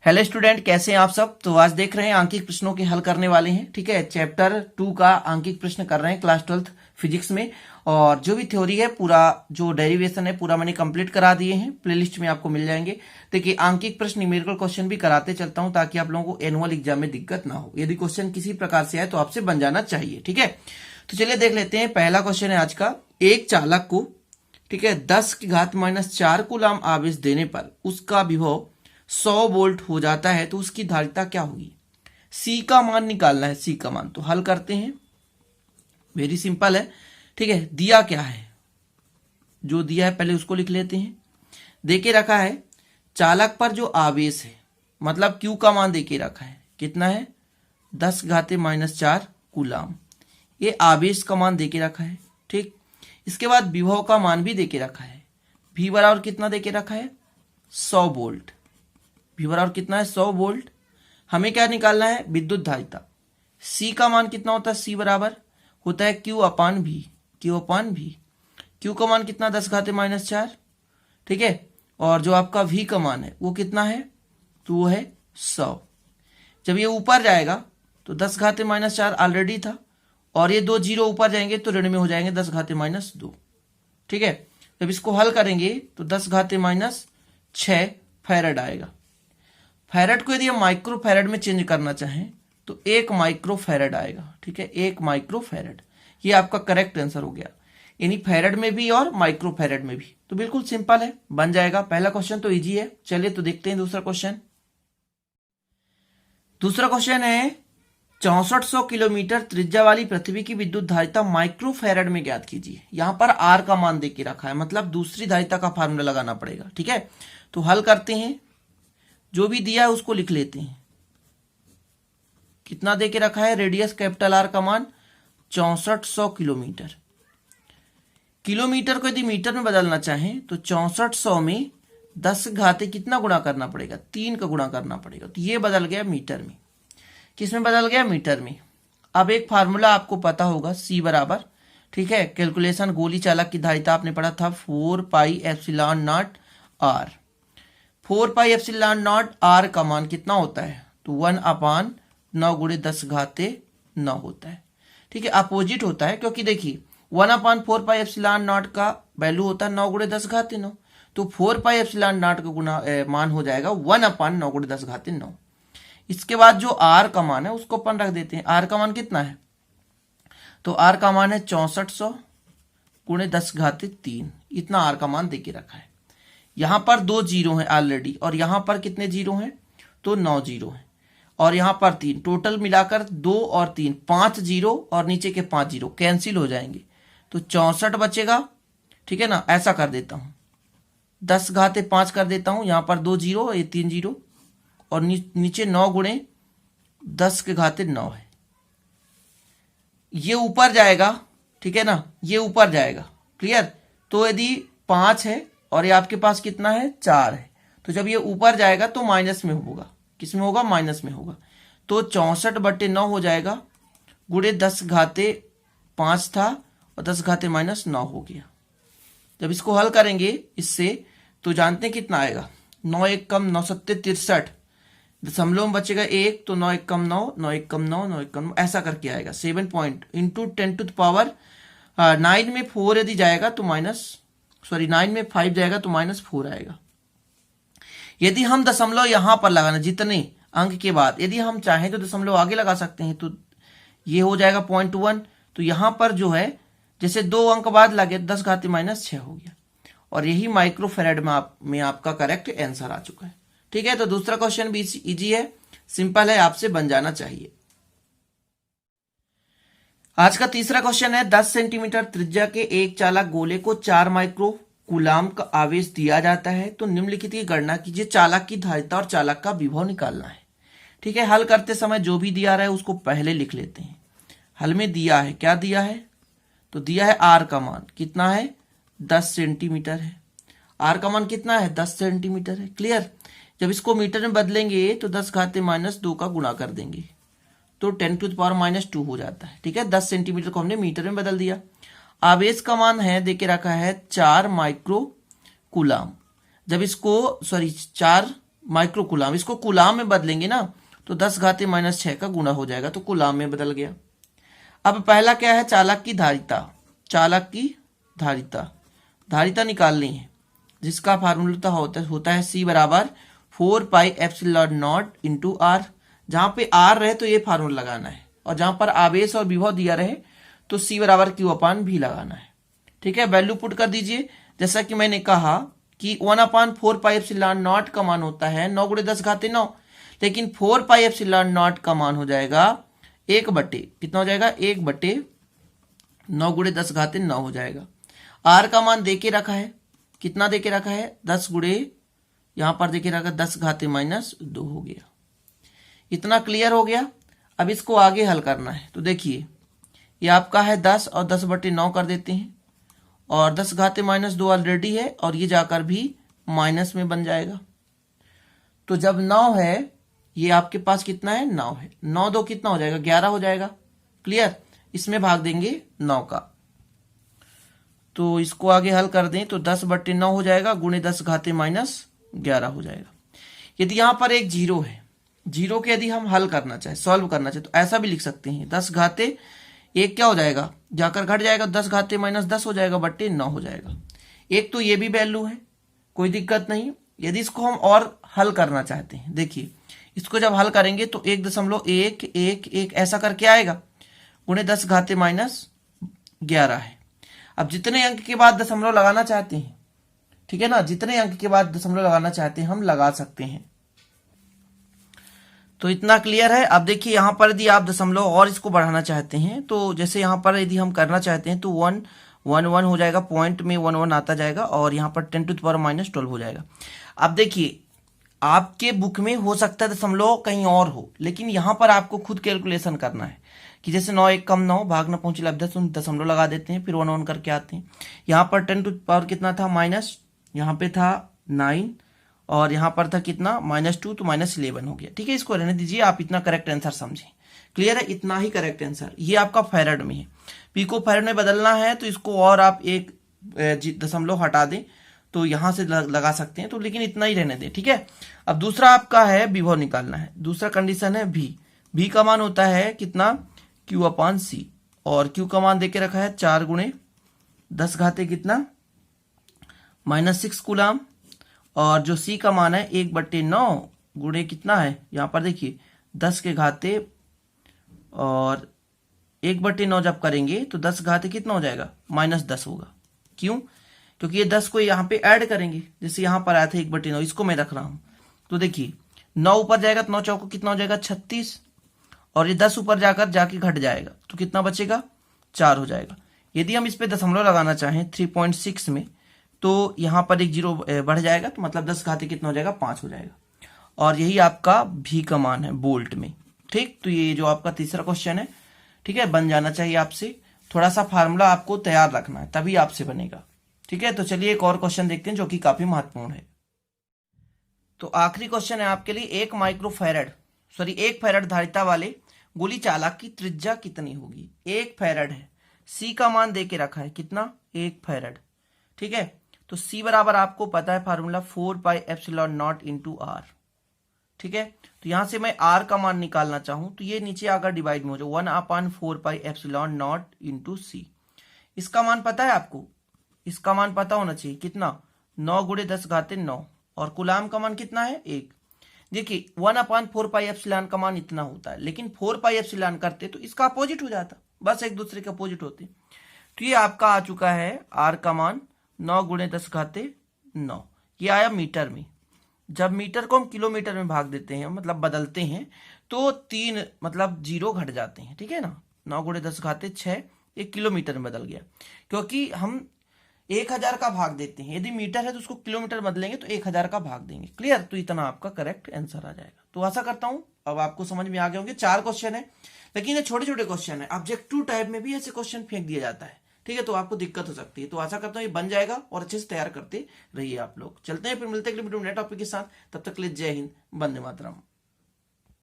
Hello student, कैसे हैं आप सब। तो आज देख रहे हैं आंकिक प्रश्नों के हल करने वाले हैं। ठीक है, चैप्टर 2 का आंकिक प्रश्न कर रहे हैं क्लास 12th फिजिक्स में। और जो भी थ्योरी है, पूरा जो डेरिवेशन है पूरा मैंने कंप्लीट करा दिए हैं, प्लेलिस्ट में आपको मिल जाएंगे। देखिए, आंकिक प्रश्न न्यूमेरिकल क्वेश्चन भी कराते चलता हूं ताकि आप लोगों को एनुअल एग्जाम में दिक्कत ना हो। यदि क्वेश्चन किसी प्रकार से आए तो आपसे बन जाना चाहिए। ठीक है, तो चलिए देख लेते हैं। पहला क्वेश्चन है आज का। एक चालक को, ठीक है, 10⁻⁴ कूलाम आवेश देने पर उसका विभव 100 वोल्ट हो जाता है, तो उसकी धारिता क्या होगी। सी का मान निकालना है, सी का मान। तो हल करते हैं, वेरी सिंपल है। ठीक है, दिया क्या है, जो दिया है पहले उसको लिख लेते हैं। देके रखा है चालक पर जो आवेश है, मतलब क्यू का मान देके रखा है, कितना है 10⁻⁴ कूलाम। ये आवेश का मान देके रखा है। ठीक, इसके बाद विभव का मान भी देके रखा है। V बराबर कितना देके रखा है 100 वोल्ट। V बराबर कितना है 100 वोल्ट। हमें क्या निकालना है, विद्युत धारिता। C का मान कितना होता है, C बराबर होता है Q/V। Q का मान कितना 10⁻⁴। ठीक है, और जो आपका V का मान है वो कितना है, तो वो है 100। जब ये ऊपर जाएगा तो 10⁻⁴ ऑलरेडी था, और ये 2 जीरो ऊपर जाएंगे तो ऋण में हो जाएंगे 10⁻²। ठीक है, जब इसको हल करेंगे तो 10⁻⁶ फैरड आएगा। फैरड को यदि हम माइक्रो फैरड में चेंज करना चाहें तो 1 माइक्रो फैरड आएगा। ठीक है, 1 माइक्रो फैरड, ये आपका करेक्ट आंसर हो गया, यानी फैरड में भी और माइक्रो फैरड में भी। तो बिल्कुल सिंपल है, बन जाएगा। पहला क्वेश्चन तो इजी है। चलिए तो देखते हैं दूसरा क्वेश्चन। दूसरा क्वेश्चन है 6400 किलोमीटर त्रिज्या वाली पृथ्वी की विद्युत धारिता माइक्रो फैरड में ज्ञात कीजिए। यहां पर आर का मान देके रखा है, मतलब दूसरी धारिता का फार्मूला लगाना पड़ेगा। ठीक है, तो हल करते हैं। जो भी दिया है उसको लिख लेते हैं। कितना देके रखा है, रेडियस कैपिटल आर का मान 6400 किलोमीटर। किलोमीटर को यदि मीटर में बदलना चाहें तो 6400 में 10 घाते कितना गुणा करना पड़ेगा, 3 का गुणा करना पड़ेगा। तो ये बदल गया मीटर में। किसमें बदल गया, मीटर में। अब एक फार्मूला आपको पता होगा, C बराबर, ठीक है, कैलकुलेशन गोली चालक की धारिता आपने पढ़ा था 4πε0 r। 4πε0 r का मान कितना होता है, तो 1/9 × 10⁻⁹ होता है। ठीक है, अपोजिट होता है, क्योंकि देखिए 1/4πε0 का वैल्यू होता है 9 × 10⁻9, तो 4πε0 का गुना मान हो जाएगा 1/9 × 10⁻9। इसके बाद जो आर का मान है उसको अपन रख देते हैं। आर का मान कितना है, तो आर का मान है 6400 × 10⁻3। इतना आर का मान देके रखा है। यहां पर 2 जीरो हैं ऑलरेडी, और यहां पर कितने जीरो हैं, तो 9 जीरो हैं, और यहां पर 3। टोटल मिलाकर 2 और 3 5 जीरो, और नीचे के 5 जीरो कैंसिल हो जाएंगे, तो 64 बचेगा। ठीक है ना, ऐसा कर देता हूं, 10⁻5 कर देता हूं। यहां पर 2 जीरो, ये 3 जीरो, और नीचे 9 × 10⁻9 है। ये ऊपर जाएगा, ठीक है ना, ये ऊपर जाएगा। क्लियर। तो यदि 5 है और ये आपके पास कितना है 4 है, तो जब ये ऊपर जाएगा तो माइनस में होगा। किस में होगा, माइनस में होगा। तो 64/9 हो जाएगा, गुणे 10⁻5 था और 10⁻⁻9 हो गया। जब इसको हल करेंगे इससे तो जानते हैं कितना आएगा, 9 1 कम 9 7 63, दशमलव में बचेगा 1, तो 9 1 कम 9, 9 1 कम 9, 9 1 कम 9, ऐसा करके आएगा। 7 पॉइंट इंटू 10⁻9 में 4 यदि जाएगा तो 9 में 5 जाएगा तो -4 आएगा। यदि हम दशमलव यहां पर लगाना, जितने अंक के बाद यदि हम चाहें तो दशमलव आगे लगा सकते हैं, तो ये हो जाएगा 0.1। तो यहां पर जो है जैसे 2 अंक बाद लगे 10⁻⁻6 हो गया, और यही माइक्रो फैरड में आपका करेक्ट आंसर आ चुका है। ठीक है, तो दूसरा क्वेश्चन भी इजी है, सिंपल है, आपसे बन जाना चाहिए। आज का तीसरा क्वेश्चन है 10 सेंटीमीटर त्रिज्या के एक चालक गोले को 4 माइक्रो कूलाम का आवेश दिया जाता है, तो निम्नलिखित की गणना कीजिए। चालक की धारिता और चालक का विभव निकालना है। ठीक है, हल करते समय जो भी दिया रहा है उसको पहले लिख लेते हैं। हल में दिया है, क्या दिया है, तो दिया है आर का मान कितना है 10 सेंटीमीटर है। आर का मान कितना है 10 सेंटीमीटर है। क्लियर। जब इसको मीटर में बदलेंगे तो 10⁻⁻2 का गुणा कर देंगे तो 10⁻⁻2 हो जाता है। ठीक है, 10 सेंटीमीटर को हमने मीटर में बदल दिया। आवेश का मान है देके रखा है 4 माइक्रो कूलाम। जब इसको 4 माइक्रो कूलाम। इसको कूलाम में बदलेंगे ना तो 10⁻⁻6 का गुणा हो जाएगा, तो कूलाम में बदल गया। अब पहला क्या है, चालक की धारिता। चालक की धारिता निकालनी है, जिसका फार्मूला होता है C बराबर 4πε0 इंटू आर। जहां पे आर रहे तो ये फार्मूला लगाना है, और जहां पर आवेश और विभव दिया रहे तो C बराबर Q/V लगाना है। ठीक है, वैल्यू पुट कर दीजिए। जैसा कि मैंने कहा कि 1/4πε0 का मान होता है 9 × 10⁻9, लेकिन 4πε0 का मान हो जाएगा 1/, कितना हो जाएगा 1/9 × 10⁻9 हो जाएगा। आर का मान देके रखा है, कितना देके रखा है 10 गुणे, यहां पर देके रखा 10⁻2 हो गया। इतना क्लियर हो गया। अब इसको आगे हल करना है, तो देखिए ये आपका है 10 और 10/9 कर देते हैं, और 10⁻2 ऑलरेडी है और ये जाकर भी माइनस में बन जाएगा। तो जब 9 है, ये आपके पास कितना है 9 है, 9 2 कितना हो जाएगा 11 हो जाएगा। क्लियर, इसमें भाग देंगे 9 का, तो इसको आगे हल कर दें तो 10/9 हो जाएगा गुणे 10⁻11 हो जाएगा। यदि यहां पर एक जीरो है, जीरो के यदि हम हल करना चाहे, सॉल्व करना चाहे, तो ऐसा भी लिख सकते हैं 10⁻1 क्या हो जाएगा, जाकर घट जाएगा 10⁻−10 हो जाएगा बट्टे 9 हो जाएगा। एक तो ये भी वैल्यू है, कोई दिक्कत नहीं। यदि इसको हम और हल करना चाहते हैं, देखिए इसको जब हल करेंगे तो 1.111 ऐसा करके आएगा, गुणे 10⁻11 है। अब जितने अंक के बाद दशमलव लगाना चाहते हैं, ठीक है ना, जितने अंक के बाद दशमलव लगाना चाहते हैं हम लगा सकते हैं। तो इतना क्लियर है। अब देखिए यहाँ पर यदि आप दशमलव और इसको बढ़ाना चाहते हैं, तो जैसे यहाँ पर यदि हम करना चाहते हैं तो 1 1 1 हो जाएगा, पॉइंट में 1 1 आता जाएगा, और यहाँ पर 10⁻−12 हो जाएगा। अब देखिए आपके बुक में हो सकता है दशमलव कहीं और हो, लेकिन यहाँ पर आपको खुद कैलकुलेशन करना है कि जैसे 9 1 कम 9 भाग न पहुंचे लब्ध, दशमलव लगा देते हैं, फिर 1 1 करके आते हैं। यहाँ पर 10 कितना था माइनस, यहाँ पे था 9, और यहाँ पर था कितना -2, तो -11 हो गया। ठीक है, इसको रहने दीजिए, आप इतना करेक्ट आंसर समझें। क्लियर है, इतना ही करेक्ट आंसर। ये आपका फैरड में है, पी को फैरड में बदलना है तो इसको और आप एक दशमलव हटा दें तो यहां से लगा सकते हैं, तो लेकिन इतना ही रहने दें। ठीक है, अब दूसरा आपका है विभव निकालना है। दूसरा कंडीशन है भी का मान होता है कितना Q/C, और Q का मान देके रखा है 4 × 10 कितना -6 कूलाम, और जो C का मान है 1/9 गुणे कितना है, यहां पर देखिए 10 के घाते, और 1/9 जब करेंगे तो 10 घाते कितना हो जाएगा -10 होगा। क्यों, क्योंकि ये 10 को यहाँ पे ऐड करेंगे, जैसे यहाँ पर आया था 1/9, इसको मैं रख रहा हूं। तो देखिए 9 ऊपर जाएगा तो 9 चौको कितना हो जाएगा 36, और ये 10 ऊपर जाके घट जाएगा तो कितना बचेगा 4 हो जाएगा। यदि हम इस पे दशमलव लगाना चाहें 3.6 में, तो यहाँ पर एक जीरो बढ़ जाएगा, तो मतलब 10 घाते कितना हो जाएगा 5 हो जाएगा, और यही आपका भी का मान है बोल्ट में। ठीक, तो ये जो आपका तीसरा क्वेश्चन है, ठीक है, बन जाना चाहिए आपसे। थोड़ा सा फार्मूला आपको तैयार रखना है, तभी आपसे बनेगा। ठीक है, तो चलिए एक और क्वेश्चन देखते हैं जो कि काफी महत्वपूर्ण है। तो आखिरी क्वेश्चन है आपके लिए, 1 फैरड धारिता वाले गोली चालक की त्रिज्या कितनी होगी। 1 फैरड है, C का मान देके रखा है कितना 1 फैरड। ठीक है, तो C बराबर आपको पता है फार्मूला 4πε0 इंटू आर। ठीक है, तो यहां से मैं R का मान निकालना चाहूं तो ये नीचे आकर डिवाइड में हो जाए 1/4πε0 इंटू C। इसका मान पता है आपको, इसका मान पता होना चाहिए कितना 9 × 10⁻9, और कूलाम का मान कितना है 1। देखिए 1/4πε का मान इतना होता है, लेकिन 4πε करते तो इसका अपोजिट हो जाता, बस एक दूसरे के अपोजिट होते। तो ये आपका आ चुका है R का मान 9 × 10⁻9, ये आया मीटर में। जब मीटर को हम किलोमीटर में भाग देते हैं, मतलब बदलते हैं, तो 3 मतलब 0 घट जाते हैं। ठीक है ना, 9 × 10⁻6 एक किलोमीटर में बदल गया, क्योंकि हम 1000 का भाग देते हैं। यदि मीटर है तो उसको किलोमीटर बदलेंगे तो 1000 का भाग देंगे। क्लियर, तो इतना आपका करेक्ट आंसर आ जाएगा। तो आशा करता हूं अब आपको समझ में आ गए होंगे। 4 क्वेश्चन है, लेकिन ये छोटे छोटे क्वेश्चन है, ऑब्जेक्टिव टाइप में भी ऐसे क्वेश्चन फेंक दिया जाता है। ठीक है, तो आपको दिक्कत हो सकती है। तो आशा करता हूँ ये बन जाएगा, और अच्छे से तैयार करते रहिए आप लोग। चलते हैं, फिर मिलते हैं अगले वीडियो में नए टॉपिक के साथ। तब तक के लिए जय हिंद, वंदे मातरम।